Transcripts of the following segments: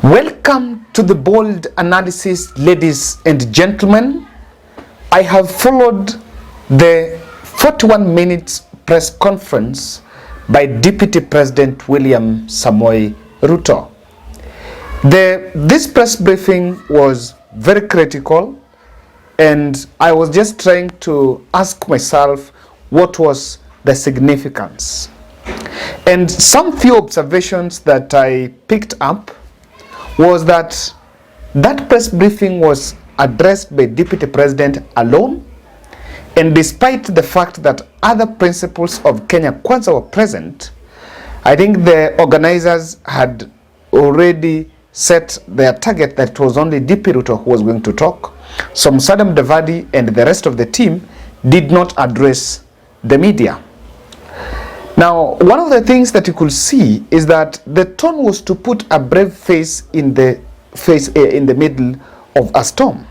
Welcome to the bold analysis, ladies and gentlemen. I have followed the 41 minutes press conference by Deputy President William Samoei Ruto. This press briefing was very critical, and I was just trying to ask myself what was the significance. And some few observations that I picked up was that press briefing was addressed by Deputy President alone, and despite the fact that other principals of Kenya Kwanza were present, I think the organizers had already set their target that it was only DP Ruto who was going to talk. So Musalia Mudavadi and the rest of the team did not address the media. Now, one of the things that you could see is that the tone was to put a brave face in the middle of a storm.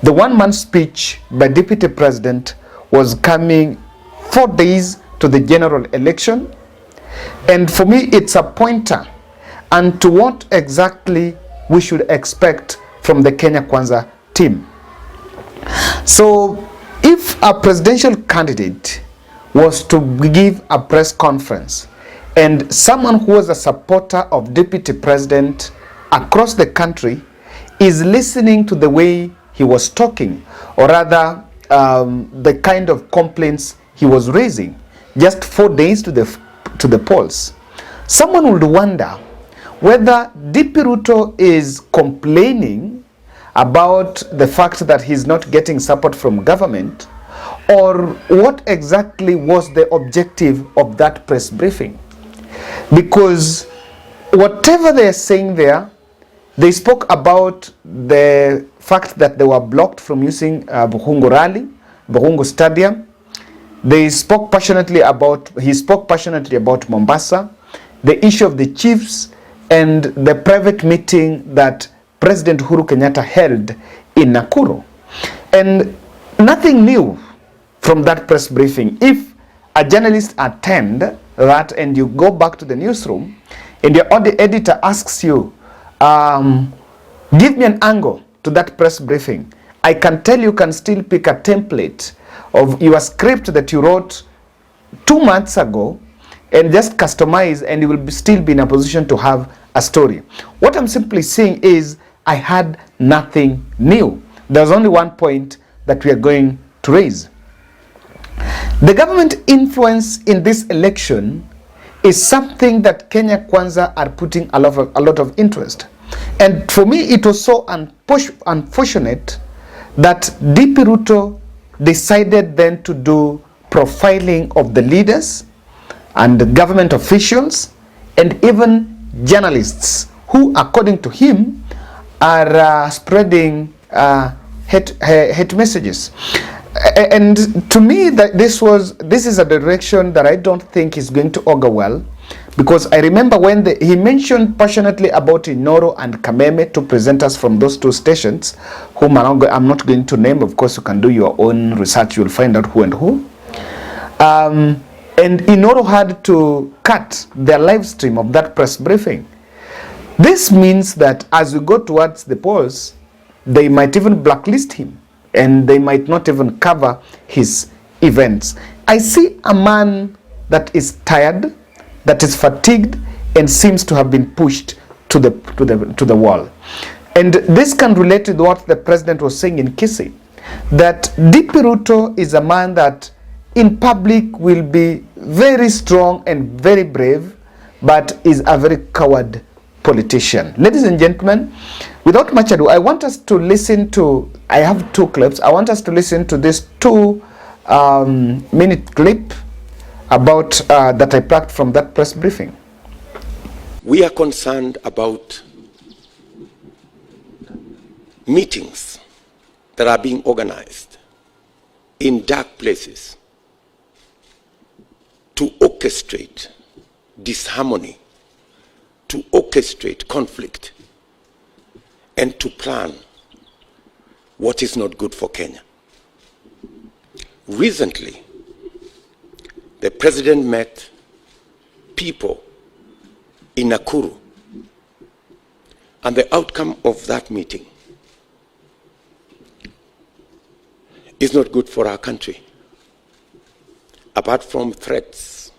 The one-man speech by Deputy President was coming 4 days to the general election, and for me, it's a pointer and to what exactly we should expect from the Kenya Kwanza team. So, if a presidential candidate was to give a press conference and someone who was a supporter of Deputy President across the country is listening to the way he was talking, or rather the kind of complaints he was raising just 4 days to the polls, someone would wonder whether DP Ruto is complaining about the fact that he's not getting support from government, or what exactly was the objective of that press briefing. Because whatever they're saying there, they spoke about the fact that they were blocked from using Buhungu Stadium. He spoke passionately about Mombasa, the issue of the chiefs, and the private meeting that President Uhuru Kenyatta held in Nakuru. And nothing new from that press briefing. If a journalist attend that and you go back to the newsroom and your editor asks you, give me an angle to that press briefing, I can tell you can still pick a template of your script that you wrote 2 months ago and just customize, and you will still be in a position to have a story. What I'm simply saying is I had nothing new. There's only one point that we are going to raise. The government influence in this election is something that Kenya Kwanza are putting a lot of interest. And for me, it was so unfortunate that DP Ruto decided then to do profiling of the leaders and the government officials and even journalists who, according to him, are spreading hate messages. And to me, that this is a direction that I don't think is going to augur well, because I remember when he mentioned passionately about Inoro and Kameme, two presenters from those two stations, whom I'm not going to name. Of course, you can do your own research. You'll find out who and who. And Inoro had to cut their live stream of that press briefing. This means that as we go towards the polls, they might even blacklist him, and they might not even cover his events. I see a man that is tired, that is fatigued, and seems to have been pushed to the wall. And this can relate to what the president was saying in Kisii, that DP Ruto is a man that in public will be very strong and very brave, but is a very coward politician. Ladies and gentlemen, without much ado, I want us to listen to, I have 2 clips. I want us to listen to this 2-minute clip about that I plucked from that press briefing. We are concerned about meetings that are being organized in dark places to orchestrate disharmony, to orchestrate conflict, and to plan what is not good for Kenya. Recently, the president met people in Nakuru And the outcome of that meeting is not good for our country. Apart from threats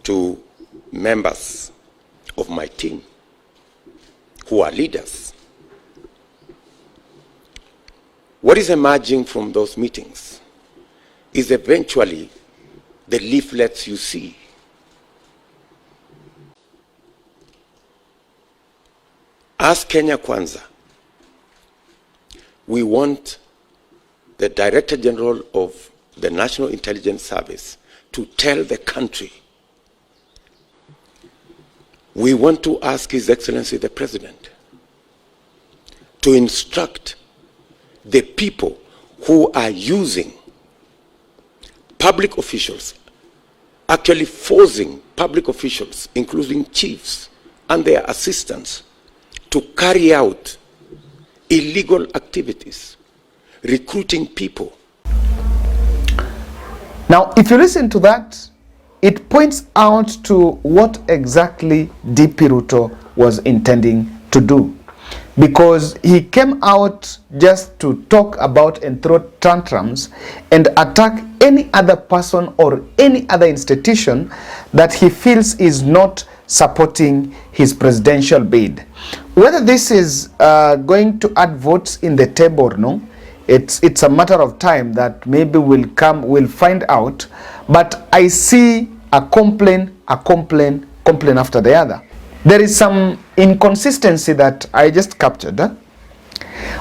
to members of my team who are leaders, what is emerging from those meetings is eventually the leaflets you see. As Kenya Kwanza, we want the Director General of the National Intelligence Service to tell the country, we want to ask His Excellency the President to instruct the people who are using public officials, actually forcing public officials, including chiefs and their assistants, to carry out illegal activities, recruiting people. Now, if you listen to that, it points out to what exactly DP Ruto was intending to do. Because he came out just to talk about and throw tantrums and attack any other person or any other institution that he feels is not supporting his presidential bid. Whether this is going to add votes in the table or no, it's a matter of time that maybe we'll find out. But I see a complaint after the other. There is some inconsistency that I just captured.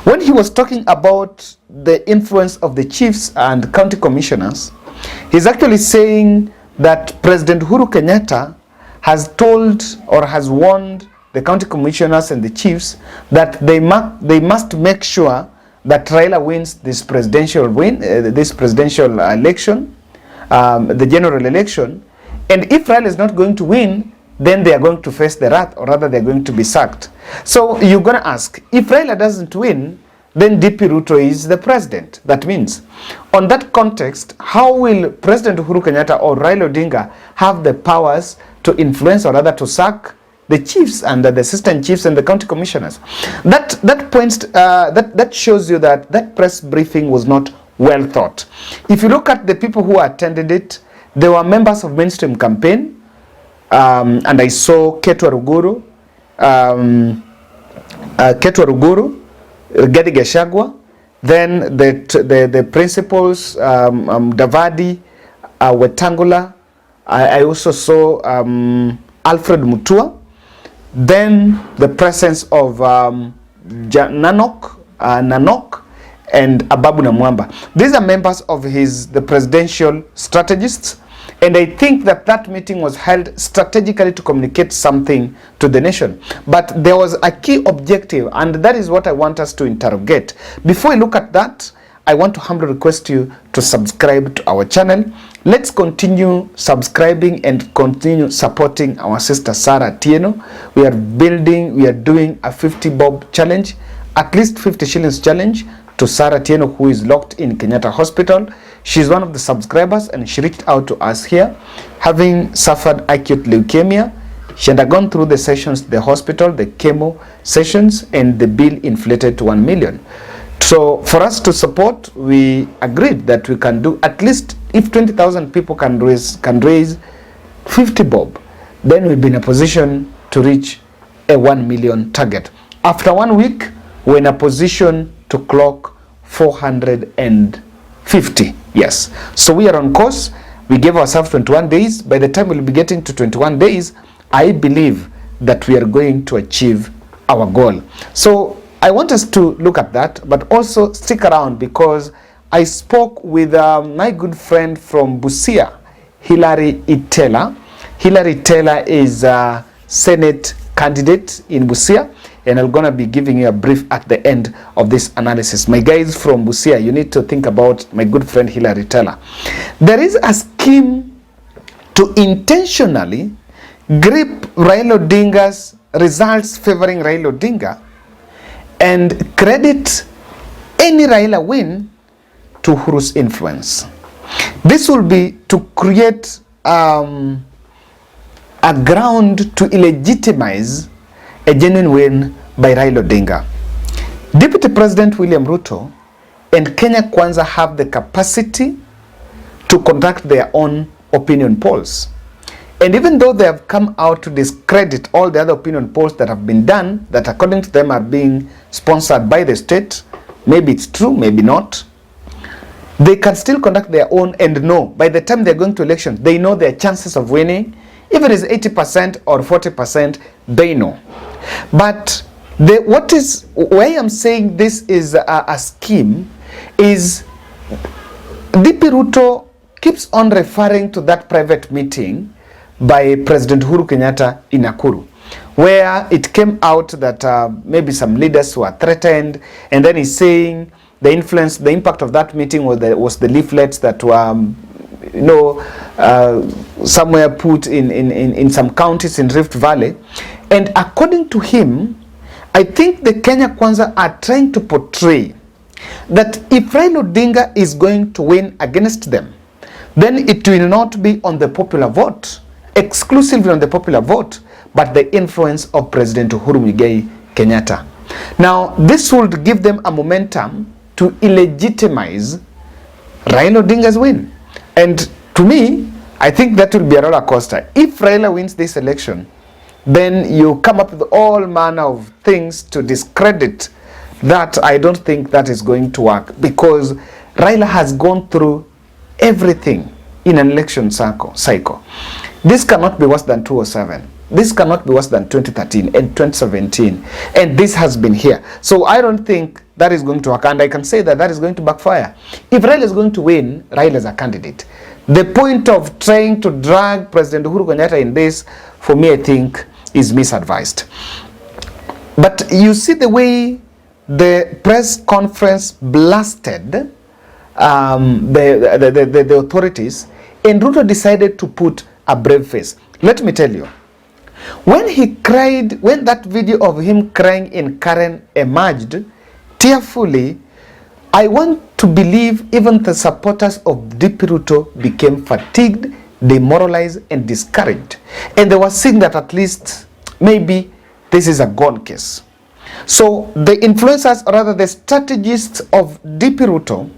When he was talking about the influence of the chiefs and county commissioners, he's actually saying that President Uhuru Kenyatta has told or has warned the county commissioners and the chiefs that they must make sure that Raila wins this presidential election, the general election, and if Raila is not going to win, then they are going to face the wrath, or rather they're going to be sacked. So you're going to ask, if Raila doesn't win, then DP Ruto is the president. That means, on that context, how will President Uhuru Kenyatta or Raila Odinga have the powers to influence, or rather to sack the chiefs and the assistant chiefs and the county commissioners? That shows you that that press briefing was not well thought. If you look at the people who attended it, they were members of mainstream campaign, and I saw Ketu Aruguru, Rigathi Gachagua, then the principals, Davadi, Wetangula. I also saw Alfred Mutua. Then the presence of Nanok, and Ababu Namwamba. These are members of the presidential strategists. And I think that meeting was held strategically to communicate something to the nation. But there was a key objective, and that is what I want us to interrogate. Before we look at that, I want to humbly request you to subscribe to our channel. Let's continue subscribing and continue supporting our sister Sarah Atieno. We are doing a 50 bob challenge, at least 50 shillings challenge to Sarah Atieno, who is locked in Kenyatta Hospital. She's one of the subscribers, and she reached out to us here, having suffered acute leukemia. She had gone through the sessions, the hospital, the chemo sessions, and the bill inflated to 1 million. So for us to support, we agreed that we can do at least, if 20,000 people can raise 50 bob, then we'll be in a position to reach a 1 million target. After 1 week, we're in a position to clock 450. Yes. So we are on course. We gave ourselves 21 days. By the time we'll be getting to 21 days, I believe that we are going to achieve our goal. So I want us to look at that, but also stick around, because I spoke with my good friend from Busia, Hilary Itela. Hilary Itela is a Senate candidate in Busia, and I'm going to be giving you a brief at the end of this analysis. My guys from Busia, you need to think about my good friend Hilary Itela. There is a scheme to intentionally grip Raila Odinga's results favoring Raila Odinga and credit any Raila win to Uhuru's influence. This will be to create a ground to illegitimize a genuine win by Raila Odinga. Deputy President William Ruto and Kenya Kwanza have the capacity to conduct their own opinion polls. And even though they have come out to discredit all the other opinion polls that have been done, that according to them are being sponsored by the state, maybe it's true, maybe not, they can still conduct their own and know by the time they're going to election, they know their chances of winning. If it is 80% or 40%, they know. But why I'm saying this is a scheme is DP Ruto keeps on referring to that private meeting by President Uhuru Kenyatta in Nakuru, where it came out that maybe some leaders were threatened, and then he's saying the impact of that meeting was the leaflets that were, somewhere put in some counties in Rift Valley. And according to him, I think the Kenya Kwanza are trying to portray that if Raila Odinga is going to win against them, then it will not be on the popular vote, exclusively on the popular vote, but the influence of President Uhuru Muigai Kenyatta. Now, this would give them a momentum to illegitimize Raila Odinga's win. And to me, I think that will be a roller coaster. If Raila wins this election, then you come up with all manner of things to discredit that. I don't think that is going to work, because Raila has gone through everything in an election cycle. This cannot be worse than 2007. This cannot be worse than 2013 and 2017. And this has been here. So I don't think that is going to work. And I can say that is going to backfire. If Raila is going to win, Raila is a candidate. The point of trying to drag President Uhuru Kenyatta in this, for me, I think, is misadvised. But you see the way the press conference blasted the authorities, and Ruto decided to put a brave face. Let me tell you, when he cried, when that video of him crying in Karen emerged tearfully, I want to believe even the supporters of DP Ruto became fatigued, demoralized, and discouraged. And they were saying that at least maybe this is a gone case. So the influencers, or rather the strategists of DP Ruto,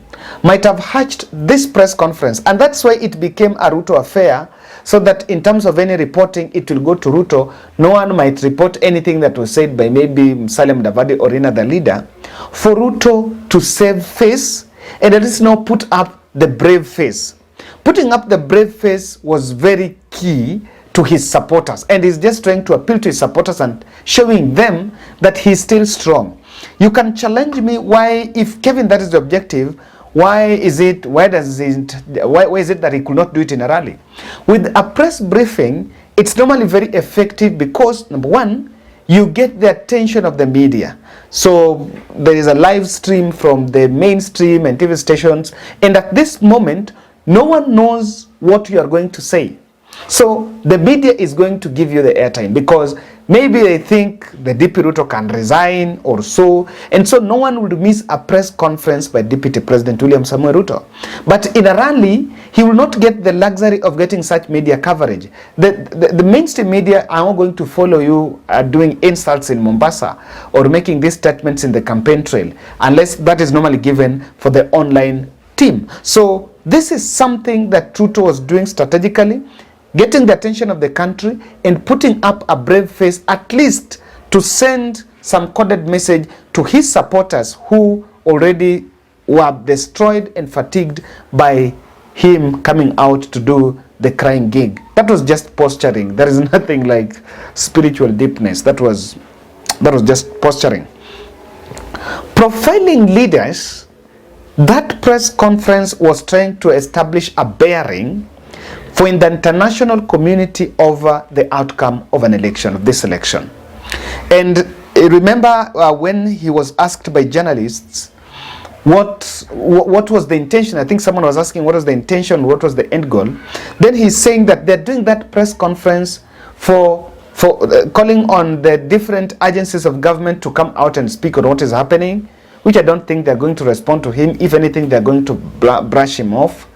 might have hatched this press conference, and that's why it became a Ruto affair, so that in terms of any reporting, it will go to Ruto. No one might report anything that was said by maybe Salem Davadi or any other leader, for Ruto to save face and at least now put up the brave face. Putting up the brave face was very key to his supporters, and he's just trying to appeal to his supporters and showing them that he's still strong. You can challenge me why, if Kevin, that is the objective, why is it that he could not do it in a rally? With a press briefing, it's normally very effective because, number one, you get the attention of the media. So there is a live stream from the mainstream and TV stations, and at this moment, no one knows what you are going to say. So the media is going to give you the airtime, because maybe they think the DP Ruto can resign or so, and so no one would miss a press conference by Deputy President William Samoei Ruto. But in a rally, he will not get the luxury of getting such media coverage. The mainstream media are not going to follow you doing insults in Mombasa or making these statements in the campaign trail, unless that is normally given for the online team. So this is something that Ruto was doing strategically, getting the attention of the country and putting up a brave face, at least to send some coded message to his supporters who already were destroyed and fatigued by him coming out to do the crying gig. That was just posturing. There is nothing like spiritual deepness. That was just posturing. Profiling leaders, that press conference was trying to establish a bearing for in the international community over the outcome of an election, of this election. And remember when he was asked by journalists what was the intention, I think someone was asking what was the intention, what was the end goal, then he's saying that they're doing that press conference for calling on the different agencies of government to come out and speak on what is happening, which I don't think they're going to respond to him. If anything, they're going to brush him off.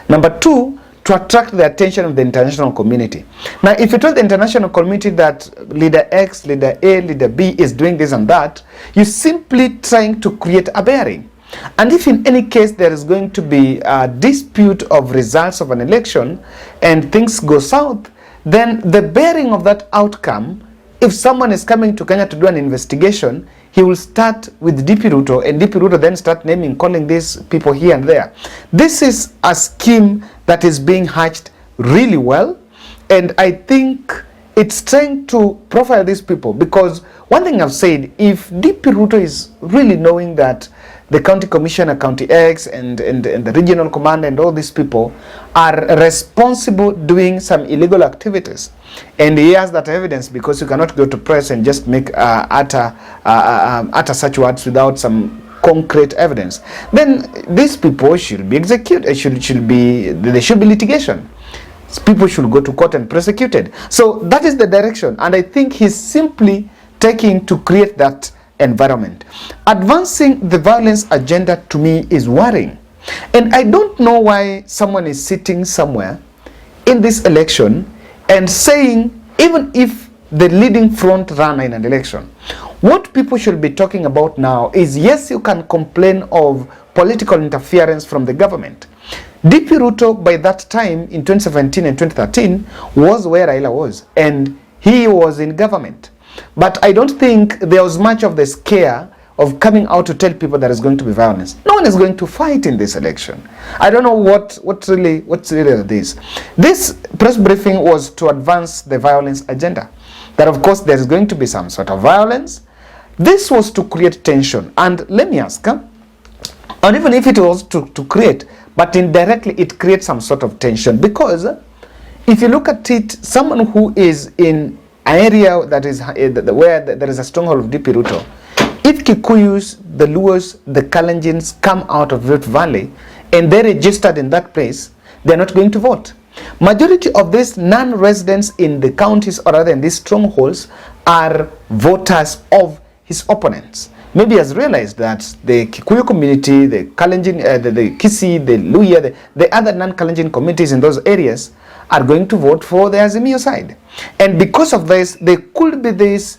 Number two, to attract the attention of the international community. Now, if you tell the international community that leader X, leader A, leader B is doing this and that, you're simply trying to create a bearing. And if in any case there is going to be a dispute of results of an election and things go south, then the bearing of that outcome, if someone is coming to Kenya to do an investigation, he will start with DP Ruto, and DP Ruto then start naming, calling these people here and there. This is a scheme that is being hatched really well, and I think it's trying to profile these people, because one thing I've said, if DP Ruto is really knowing that the county commissioner, county X, and the regional commander and all these people are responsible doing some illegal activities, and he has that evidence, because you cannot go to press and just make utter such words without some concrete evidence, then these people should be executed. There should be litigation. People should go to court and prosecuted. So that is the direction, and I think he's simply taking to create that environment. Advancing the violence agenda, to me, is worrying, and I don't know why someone is sitting somewhere in this election and saying, even if the leading front runner in an election, what people should be talking about now is, yes, you can complain of political interference from the government. DP Ruto, by that time in 2017 and 2013, was where Raila was, and he was in government. But I don't think there was much of the scare of coming out to tell people there is going to be violence. No one is going to fight in this election. I don't know what's really this. This press briefing was to advance the violence agenda. That of course there is going to be some sort of violence. This was to create tension. And let me ask, and even if it was to create, but indirectly it creates some sort of tension, because if you look at it, someone who is in an area that is where there is a stronghold of DP Ruto, if Kikuyus, the Luos, the Kalenjins come out of Rift Valley and they're registered in that place, they're not going to vote. Majority of these non-residents in the counties, or rather in these strongholds, are voters of his opponents. Maybe he has realized that the Kikuyu community, the Kalenjin, the Kisii, the Luhya, the other non-Kalenjin communities in those areas are going to vote for the Azimio side. And because of this, there could be this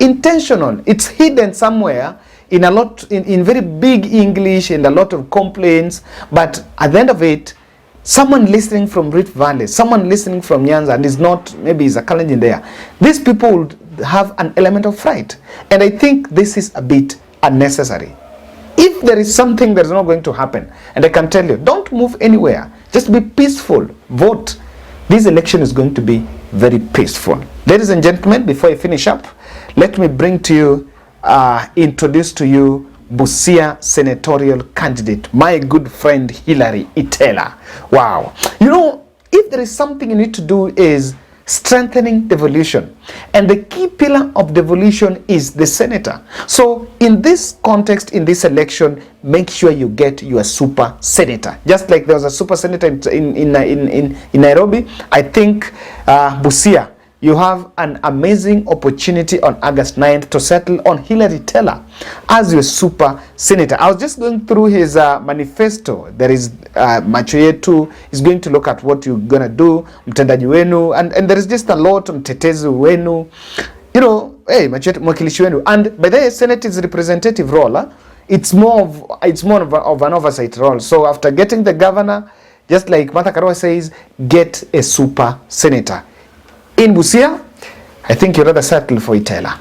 intentional, it's hidden somewhere in a lot, in very big English and a lot of complaints, but at the end of it, someone listening from Rift Valley, someone listening from Nyanza, and is not, maybe is a Kalenjin there, these people would have an element of fright. And I think this is a bit unnecessary. If there is something that is not going to happen, and I can tell you, don't move anywhere, just be peaceful, vote. This election is going to be very peaceful. Ladies and gentlemen, before I finish up, let me bring to you, introduce to you Busia senatorial candidate, my good friend Hilary Itela. Wow. You know, if there is something you need to do is strengthening devolution. And the key pillar of devolution is the senator. So in this context, in this election, make sure you get your super senator. Just like there was a super senator in Nairobi, I think Busia, you have an amazing opportunity on August 9th to settle on Hilary Itela as your super senator. I was just going through his manifesto. There is Macho Yetu is going to look at what you're going to do, mtendaji wenu, and there is just a lot, mtetezi wenu, you know, hey, Macho Yetu, mwakilishi wenu. And by the way, Senate is a representative role. It's more of an oversight role. So after getting the governor, just like Martha Karua says, get a super senator. In Busia, I think you'd rather settle for Itela.